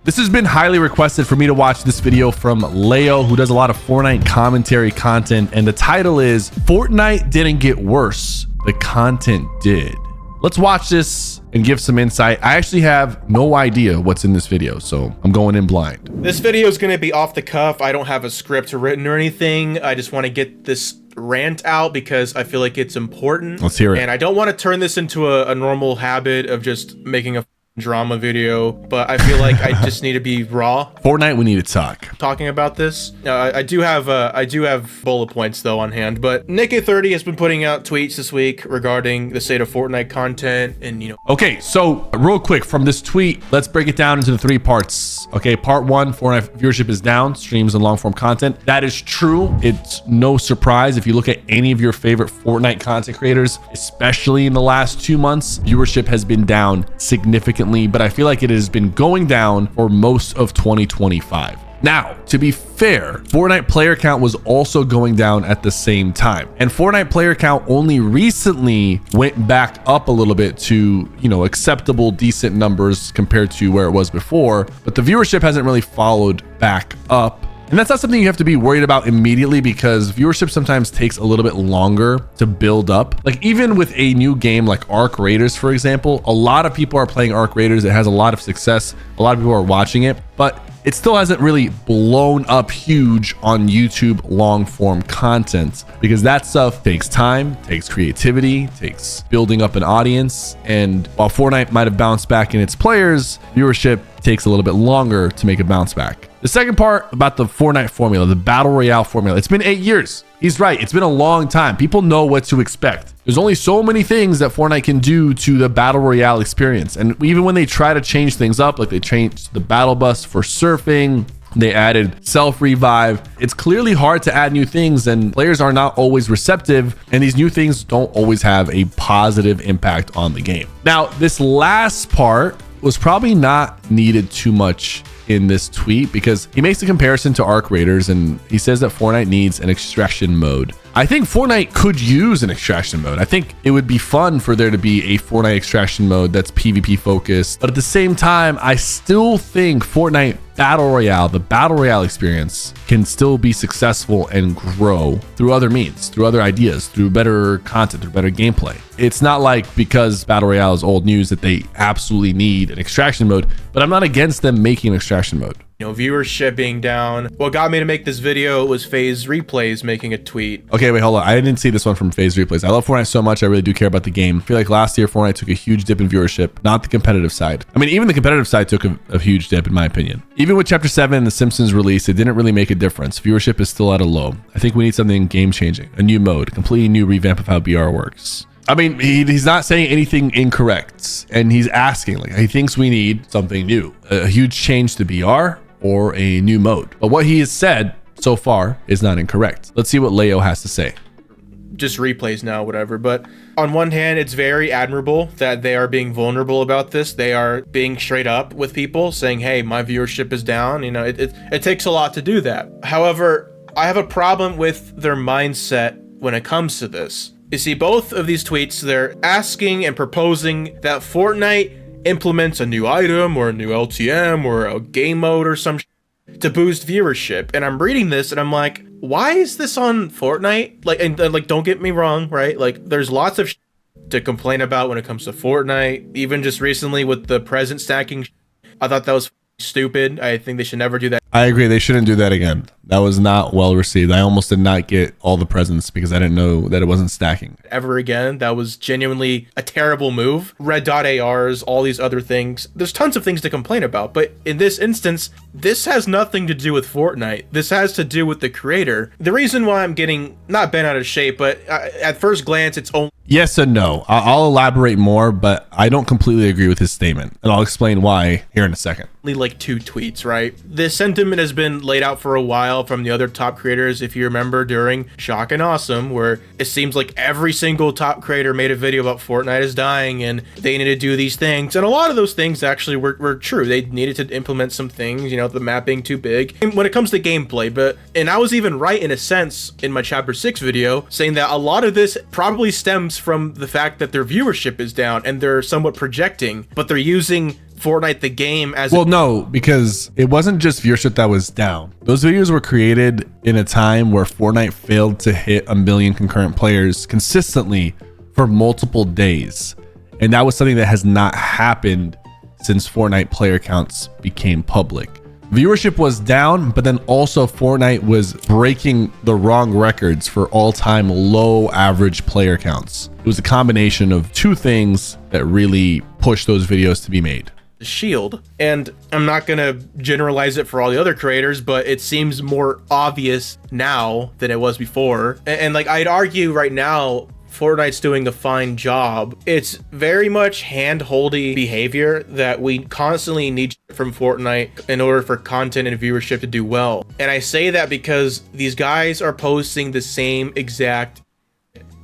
This has been highly requested for me to watch this video from Layo, who does a lot of Fortnite commentary content, and the title is Fortnite Didn't Get Worse, the content did. Let's watch this and give some insight. I actually have no idea what's in this video, so I'm going in blind. This video is going to be off the cuff. I don't have a script written or anything. I just want to get this rant out because I feel like it's important. Let's hear it. And I don't want to turn this into a normal habit of just making a drama video, but I feel like I just need to be raw. Fortnite, we need to talking about this. I do have bullet points though on hand, but Nick30 has been putting out tweets this week regarding the state of Fortnite content, and Okay, so real quick from this tweet, let's break it down into the 3 parts. Okay, part 1, Fortnite viewership is down, streams and long form content. That is true. It's no surprise if you look at any of your favorite Fortnite content creators, especially in the last 2 months, viewership has been down significantly, but I feel like it has been going down for most of 2025. Now, to be fair, Fortnite player count was also going down at the same time. And Fortnite player count only recently went back up a little bit to, acceptable, decent numbers compared to where it was before. But the viewership hasn't really followed back up. And that's not something you have to be worried about immediately, because viewership sometimes takes a little bit longer to build up. Like even with a new game like Arc Raiders, for example, a lot of people are playing Arc Raiders. It has a lot of success. A lot of people are watching it, but it still hasn't really blown up huge on YouTube long form content, because that stuff takes time, takes creativity, takes building up an audience. And while Fortnite might have bounced back in its players, viewership takes a little bit longer to make a bounce back. The second part about the Fortnite formula, the battle royale formula, it's been 8 years. He's right. It's been a long time. People know what to expect. There's only so many things that Fortnite can do to the battle royale experience. And even when they try to change things up, like they changed the battle bus for surfing, they added self revive, it's clearly hard to add new things, and players are not always receptive, and these new things don't always have a positive impact on the game. Now, this last part was probably not needed too much in this tweet, because he makes a comparison to Arc Raiders and he says that Fortnite needs an extraction mode. I think Fortnite could use an extraction mode. I think it would be fun for there to be a Fortnite extraction mode that's PvP focused, but at the same time, I still think Fortnite Battle Royale, the Battle Royale experience, can still be successful and grow through other means, through other ideas, through better content, through better gameplay. It's not like because Battle Royale is old news that they absolutely need an extraction mode, but I'm not against them making an extraction mode. Viewership being down. What got me to make this video was FaZe Replays making a tweet. Okay, wait, hold on. I didn't see this one from FaZe Replays. I love Fortnite so much. I really do care about the game. I feel like last year Fortnite took a huge dip in viewership, not the competitive side. I mean, even the competitive side took a huge dip in my opinion. Even with Chapter 7 and The Simpsons release, it didn't really make a difference. Viewership is still at a low. I think we need something game changing, a new mode, a completely new revamp of how BR works. I mean, he's not saying anything incorrect, and he's asking, like, he thinks we need something new, a huge change to BR or a new mode. But what he has said so far is not incorrect. Let's see what Layo has to say. Just replays now, whatever. But on one hand, it's very admirable that they are being vulnerable about this. They are being straight up with people, saying, hey, my viewership is down. It takes a lot to do that. However, I have a problem with their mindset when it comes to this. You see, both of these tweets, they're asking and proposing that Fortnite implements a new item or a new LTM or a game mode or some to boost viewership. And I'm reading this and I'm like, why is this on Fortnite? Like, don't get me wrong, right? Like, there's lots of to complain about when it comes to Fortnite. Even just recently with the present stacking, I thought that was stupid. I think they should never do that. I agree. They shouldn't do that again. That was not well received. I almost did not get all the presents because I didn't know that it wasn't stacking. Ever again. That was genuinely a terrible move. Red dot ARs, all these other things. There's tons of things to complain about, but in this instance, this has nothing to do with Fortnite. This has to do with the creator. The reason why I'm getting not bent out of shape, but at first glance, it's only yes and no. I'll elaborate more, but I don't completely agree with his statement, and I'll explain why here in a second. Like 2 tweets, right? This sentiment has been laid out for a while from the other top creators, if you remember during Shock and Awesome, where it seems like every single top creator made a video about Fortnite is dying and they need to do these things. And a lot of those things actually were true. They needed to implement some things, the map being too big. And when it comes to gameplay, and I was even right in a sense in my Chapter 6 video, saying that a lot of this probably stems from the fact that their viewership is down and they're somewhat projecting, but they're using Fortnite the game as Well, no, because it wasn't just viewership that was down. Those videos were created in a time where Fortnite failed to hit 1 million concurrent players consistently for multiple days. And that was something that has not happened since Fortnite player counts became public. Viewership was down, but then also Fortnite was breaking the wrong records for all-time low average player counts. It was a combination of two things that really pushed those videos to be made. shield. And I'm not going to generalize it for all the other creators, but it seems more obvious now than it was before. And like, I'd argue right now, Fortnite's doing a fine job. It's very much hand-holdy behavior that we constantly need from Fortnite in order for content and viewership to do well. And I say that because these guys are posting the same exact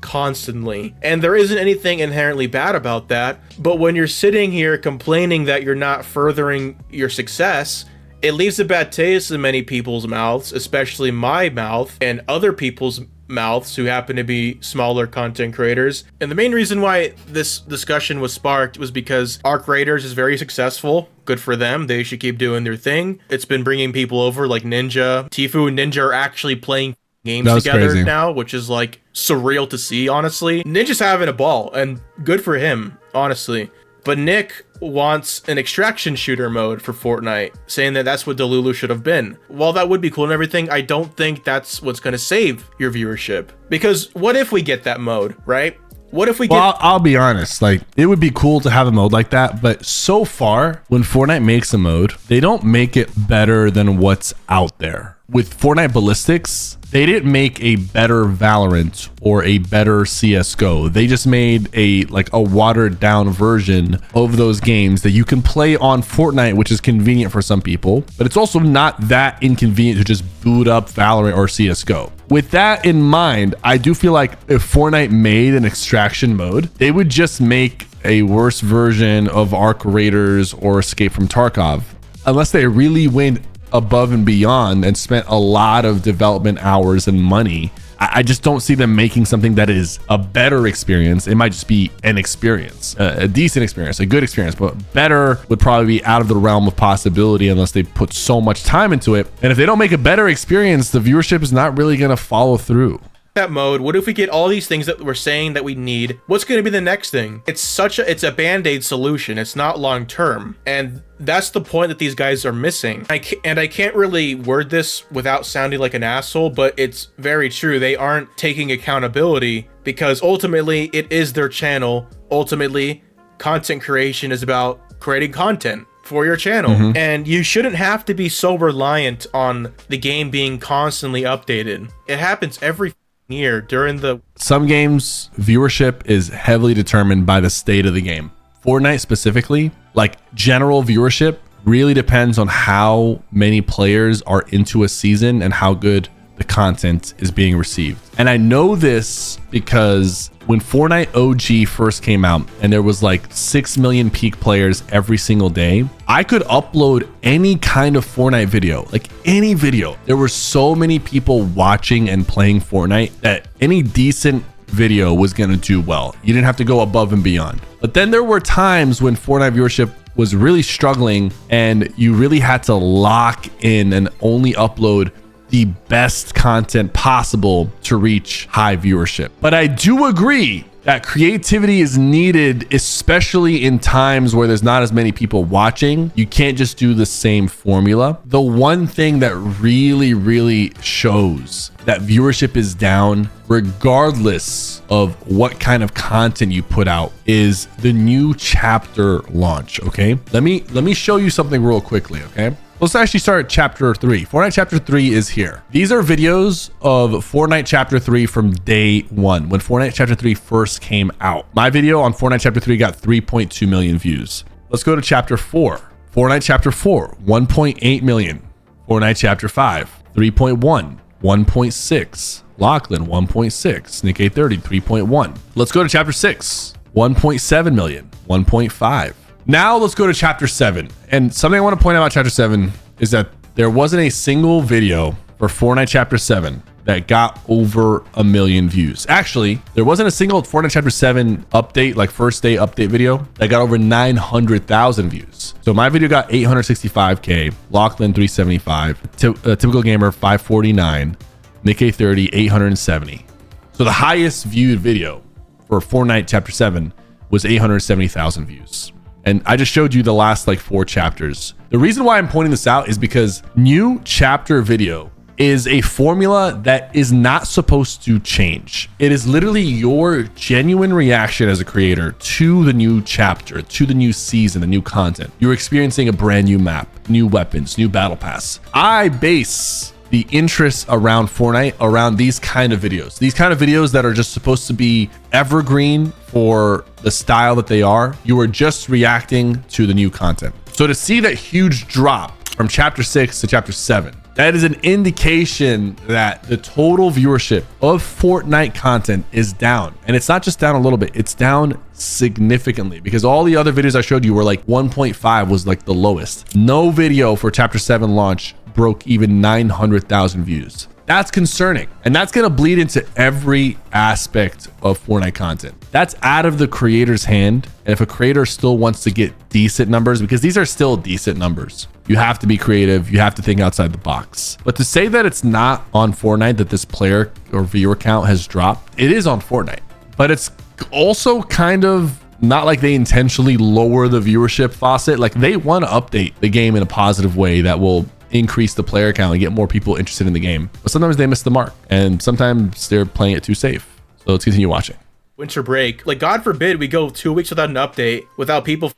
constantly, and there isn't anything inherently bad about that. But when you're sitting here complaining that you're not furthering your success, it leaves a bad taste in many people's mouths, especially my mouth and other people's mouths who happen to be smaller content creators. And the main reason why this discussion was sparked was because Arc Raiders is very successful. Good for them. They should keep doing their thing. It's been bringing people over like Ninja. Tifu and Ninja are actually playing games together crazy now, which is like surreal to see, honestly. Ninja's having a ball, and good for him, honestly. But Nick wants an extraction shooter mode for Fortnite, saying that that's what Delulu should have been. While that would be cool and everything, I don't think that's what's going to save your viewership. Because what if we get that mode, right? What if we get... Well, I'll be honest, like, it would be cool to have a mode like that, but so far, when Fortnite makes a mode, they don't make it better than what's out there. With Fortnite Ballistics, they didn't make a better Valorant or a better CSGO. They just made a watered down version of those games that you can play on Fortnite, which is convenient for some people, but it's also not that inconvenient to just boot up Valorant or CSGO. With that in mind, I do feel like if Fortnite made an extraction mode, they would just make a worse version of Arc Raiders or Escape from Tarkov, unless they really went above and beyond and spent a lot of development hours and money. I just don't see them making something that is a better experience. It might just be an experience, a decent experience, a good experience, but better would probably be out of the realm of possibility unless they put so much time into it. And if they don't make a better experience, the viewership is not really going to follow through. That mode, what if we get all these things that we're saying that we need? What's going to be the next thing? It's a band-aid solution. It's not long-term, and that's the point that these guys are missing. I can't really word this without sounding like an asshole, but it's very true. They aren't taking accountability because ultimately it is their channel. Ultimately, content creation is about creating content for your channel, and you shouldn't have to be so reliant on the game being constantly updated. It happens every year during some games. Viewership is heavily determined by the state of the game. Fortnite specifically, like general viewership, really depends on how many players are into a season and how good the content is being received. And I know this because when Fortnite OG first came out and there was like 6 million peak players every single day, I could upload any kind of Fortnite video, like any video. There were so many people watching and playing Fortnite that any decent video was going to do well. You didn't have to go above and beyond. But then there were times when Fortnite viewership was really struggling and you really had to lock in and only upload the best content possible to reach high viewership. But I do agree that creativity is needed, especially in times where there's not as many people watching. You can't just do the same formula. The one thing that really shows that viewership is down, regardless of what kind of content you put out, is the new chapter launch. Okay, let me show you something real quickly. Okay, let's actually start at chapter 3. Fortnite chapter 3 is here. These are videos of Fortnite chapter 3 from day one, when Fortnite chapter 3 first came out. My video on Fortnite chapter 3 got 3.2 million views. Let's go to chapter 4. Fortnite chapter 4, 1.8 million. Fortnite chapter 5, 3.1, 1.6. Lachlan, 1.6. Nick 830, 3.1. Let's go to chapter 6, 1.7 million, 1.5. Now let's go to chapter 7. And something I want to point out about chapter 7 is that there wasn't a single video for Fortnite Chapter 7 that got over 1 million views. Actually, there wasn't a single Fortnite Chapter 7 update, like first day update video, that got over 900,000 views. So my video got 865K, Lachlan 375, Typical Gamer 549, Nikkei 30 870. So the highest viewed video for Fortnite Chapter 7 was 870,000 views. And I just showed you the last like 4 chapters. The reason why I'm pointing this out is because new chapter video is a formula that is not supposed to change. It is literally your genuine reaction as a creator to the new chapter, to the new season, the new content. You're experiencing a brand new map, new weapons, new battle pass. I base the interest around Fortnite around these kind of videos. These kind of videos that are just supposed to be evergreen for the style that they are. You are just reacting to the new content. So to see that huge drop from chapter 6 to chapter 7, that is an indication that the total viewership of Fortnite content is down. And it's not just down a little bit, it's down significantly, because all the other videos I showed you were like 1.5 was like the lowest. No video for chapter 7 launch broke even 900,000 views. That's concerning. And that's going to bleed into every aspect of Fortnite content. That's out of the creator's hand. And if a creator still wants to get decent numbers, because these are still decent numbers, you have to be creative. You have to think outside the box. But to say that it's not on Fortnite that this player or viewer count has dropped, it is on Fortnite. But it's also kind of not like they intentionally lower the viewership faucet. Like they want to update the game in a positive way that will increase the player count and get more people interested in the game. But sometimes they miss the mark and sometimes they're playing it too safe. So let's continue watching. Winter break, like God forbid we go 2 weeks without an update, without people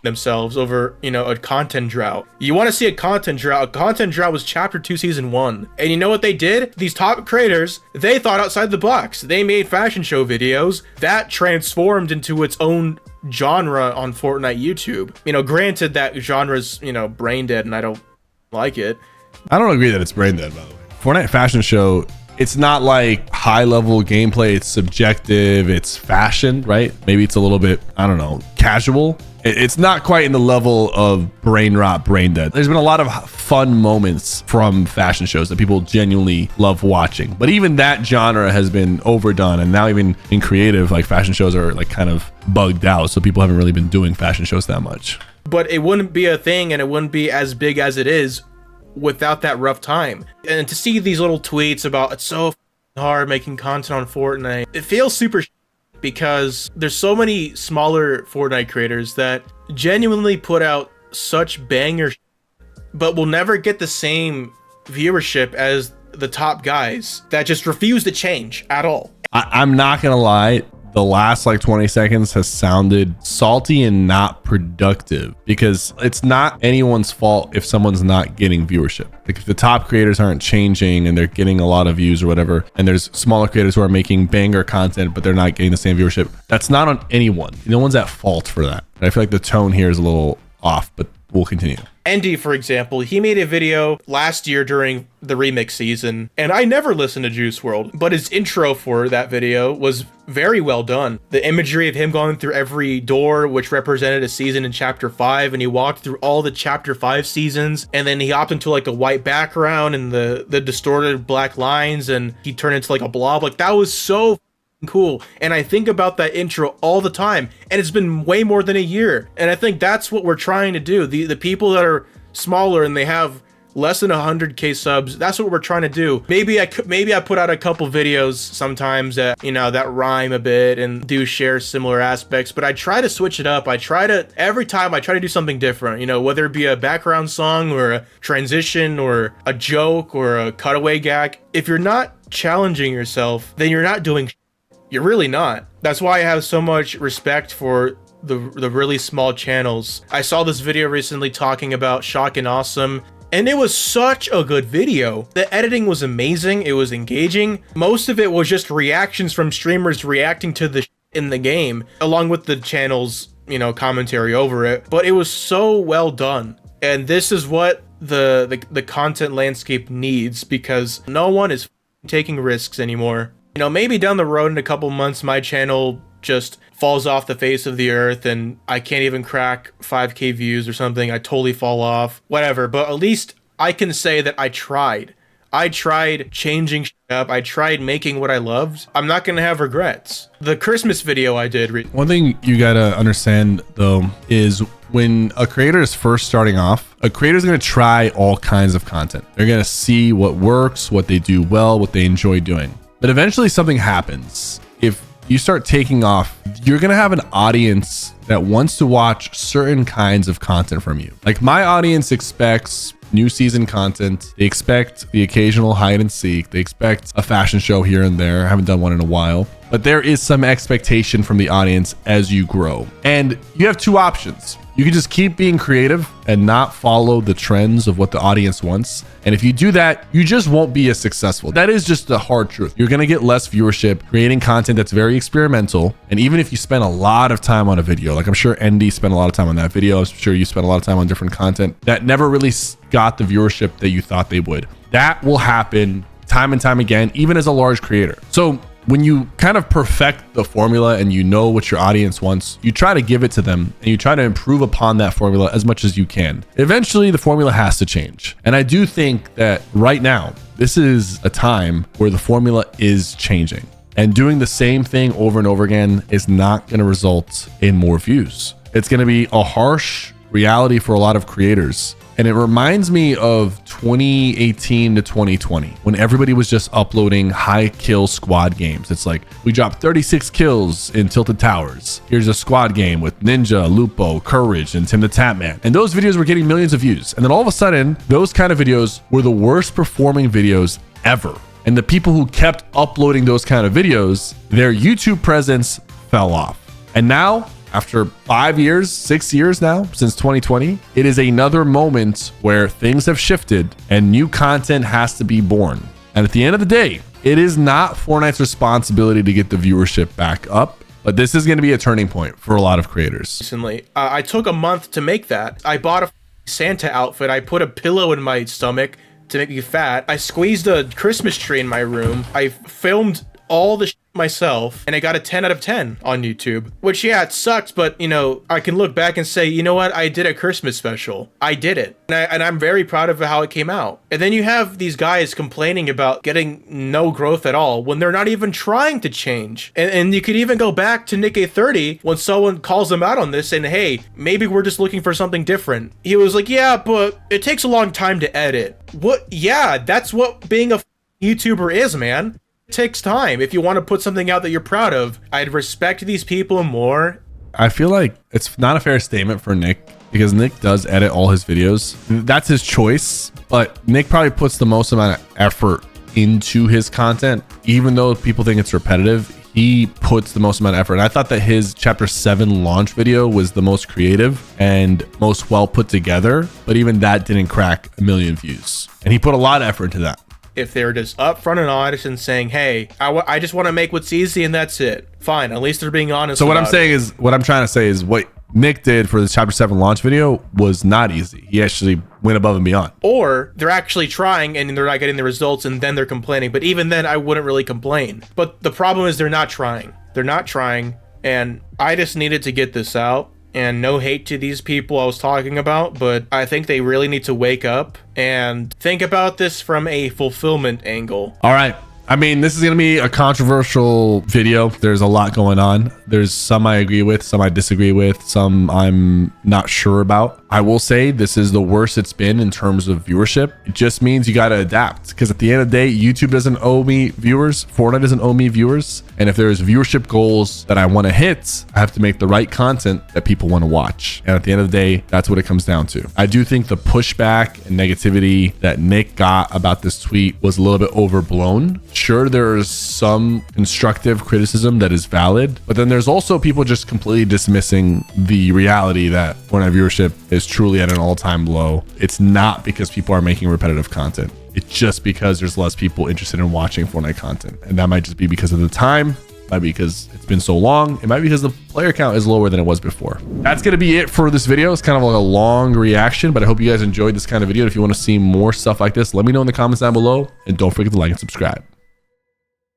themselves over, you know, a content drought. You want to see a content drought? A content drought was chapter 2 season 1. And you know what they did? These top creators, they thought outside the box. They made fashion show videos that transformed into its own genre on Fortnite YouTube. You know, granted that genre's, you know, brain dead and I don't like it. I don't agree that it's brain dead, by the way. Fortnite fashion show, it's not like high level gameplay. It's subjective. It's fashion, right? Maybe it's a little bit, I don't know, casual. It's not quite in the level of brain rot, brain dead. There's been a lot of fun moments from fashion shows that people genuinely love watching. But even that genre has been overdone. And now even in creative, like fashion shows are like kind of bugged out. So people haven't really been doing fashion shows that much. But it wouldn't be a thing and it wouldn't be as big as it is without that rough time. And to see these little tweets about it's so hard making content on Fortnite, it feels super because there's so many smaller Fortnite creators that genuinely put out such banger but will never get the same viewership as the top guys that just refuse to change at all. I'm not gonna lie, the last like 20 seconds has sounded salty and not productive, because it's not anyone's fault if someone's not getting viewership. Like if the top creators aren't changing and they're getting a lot of views or whatever, and there's smaller creators who are making banger content but they're not getting the same viewership, that's not on anyone. No one's at fault for that. And I feel like the tone here is a little off, but we'll continue. Andy, for example, he made a video last year during the remix season, and I never listened to Juice WRLD, but his intro for that video was very well done. The imagery of him going through every door, which represented a season in chapter 5, and he walked through all the chapter 5 seasons, and then he hopped into like a white background and the distorted black lines, and he turned into like a blob. Like that was so cool. And I think about that intro all the time, and it's been way more than a year. And I think that's what we're trying to do. The people that are smaller and they have less than 100k subs, that's what we're trying to do. Maybe I put out a couple videos sometimes that, you know, that rhyme a bit and do share similar aspects, but I try to switch it up. Every time I try to do something different, you know, whether it be a background song or a transition or a joke or a cutaway gag. If you're not challenging yourself, then you're not doing. You're really not. That's why I have so much respect for the really small channels. I saw this video recently talking about Shock and Awesome, and it was such a good video. The editing was amazing. It was engaging. Most of it was just reactions from streamers reacting to the in the game, along with the channel's, you know, commentary over it. But it was so well done. And this is what the content landscape needs, because no one is taking risks anymore. You know, maybe down the road in a couple months, my channel just falls off the face of the earth and I can't even crack 5k views or something. I totally fall off, whatever. But at least I can say that I tried. I tried changing up. I tried making what I loved. I'm not going to have regrets. The Christmas video I did. One thing you got to understand though is when a creator is first starting off, a creator is going to try all kinds of content. They're going to see what works, what they do well, what they enjoy doing. But eventually something happens. If you start taking off, you're going to have an audience that wants to watch certain kinds of content from you. Like my audience expects new season content. They expect the occasional hide and seek. They expect a fashion show here and there. I haven't done one in a while, but there is some expectation from the audience as you grow. And you have two options. You can just keep being creative and not follow the trends of what the audience wants. And if you do that, you just won't be as successful. That is just the hard truth. You're going to get less viewership creating content that's very experimental. And even if you spend a lot of time on a video, like I'm sure ND spent a lot of time on that video. I'm sure you spent a lot of time on different content that never really got the viewership that you thought they would. That will happen time and time again, even as a large creator. So when you kind of perfect the formula and you know what your audience wants, you try to give it to them and you try to improve upon that formula as much as you can. Eventually, the formula has to change. And I do think that right now, this is a time where the formula is changing. And doing the same thing over and over again is not going to result in more views. It's going to be a harsh reality for a lot of creators. And it reminds me of 2018 to 2020 when everybody was just uploading high kill squad games. It's like, we dropped 36 kills in Tilted Towers. Here's a squad game with Ninja, Lupo, Courage, and Tim the Tapman. And those videos were getting millions of views. And then all of a sudden, those kind of videos were the worst performing videos ever. And the people who kept uploading those kind of videos, their YouTube presence fell off. And now, after 5 years, 6 years now, since 2020, it is another moment where things have shifted and new content has to be born. And at the end of the day, it is not Fortnite's responsibility to get the viewership back up, but this is going to be a turning point for a lot of creators. Recently, I took a month to make that. I bought a Santa outfit. I put a pillow in my stomach to make me fat. I squeezed a Christmas tree in my room. I filmed all the myself, and I got a 10 out of 10 on YouTube, which, yeah, it sucks, but you know, I can look back and say, you know what, I did a Christmas special. I did it, and I'm very proud of how it came out. And then you have these guys complaining about getting no growth at all when they're not even trying to change. And you could even go back to Nick A30 when someone calls them out on this and, hey, maybe we're just looking for something different. He was like, yeah, but it takes a long time to edit. What? Yeah, that's what being a YouTuber is, man. It takes time. If you want to put something out that you're proud of, I'd respect these people more. I feel like it's not a fair statement for Nick because Nick does edit all his videos. That's his choice, but Nick probably puts the most amount of effort into his content. Even though people think it's repetitive, he puts the most amount of effort. And I thought that his chapter 7 launch video was the most creative and most well put together, but even that didn't crack 1 million views. And he put a lot of effort into that. If they're just upfront and honest and saying, hey, I just want to make what's easy and that's it. Fine. At least they're being honest. So what I'm trying to say is what Nick did for the chapter 7 launch video was not easy. He actually went above and beyond. Or they're actually trying and they're not getting the results and then they're complaining. But even then, I wouldn't really complain. But the problem is they're not trying. They're not trying. And I just needed to get this out. And no hate to these people I was talking about, but I think they really need to wake up and think about this from a fulfillment angle. All right. I mean, this is going to be a controversial video. There's a lot going on. There's some I agree with, some I disagree with, some I'm not sure about. I will say this is the worst it's been in terms of viewership. It just means you got to adapt because at the end of the day, YouTube doesn't owe me viewers. Fortnite doesn't owe me viewers. And if there's viewership goals that I want to hit, I have to make the right content that people want to watch. And at the end of the day, that's what it comes down to. I do think the pushback and negativity that Nick got about this tweet was a little bit overblown. Sure, there's some constructive criticism that is valid, but then there's also people just completely dismissing the reality that Fortnite viewership is truly at an all-time low. It's not because people are making repetitive content. It's just because there's less people interested in watching Fortnite content. And that might just be because of the time. It might be because it's been so long. It might be because the player count is lower than it was before. That's going to be it for this video. It's kind of like a long reaction, but I hope you guys enjoyed this kind of video. If you want to see more stuff like this, let me know in the comments down below. And don't forget to like and subscribe.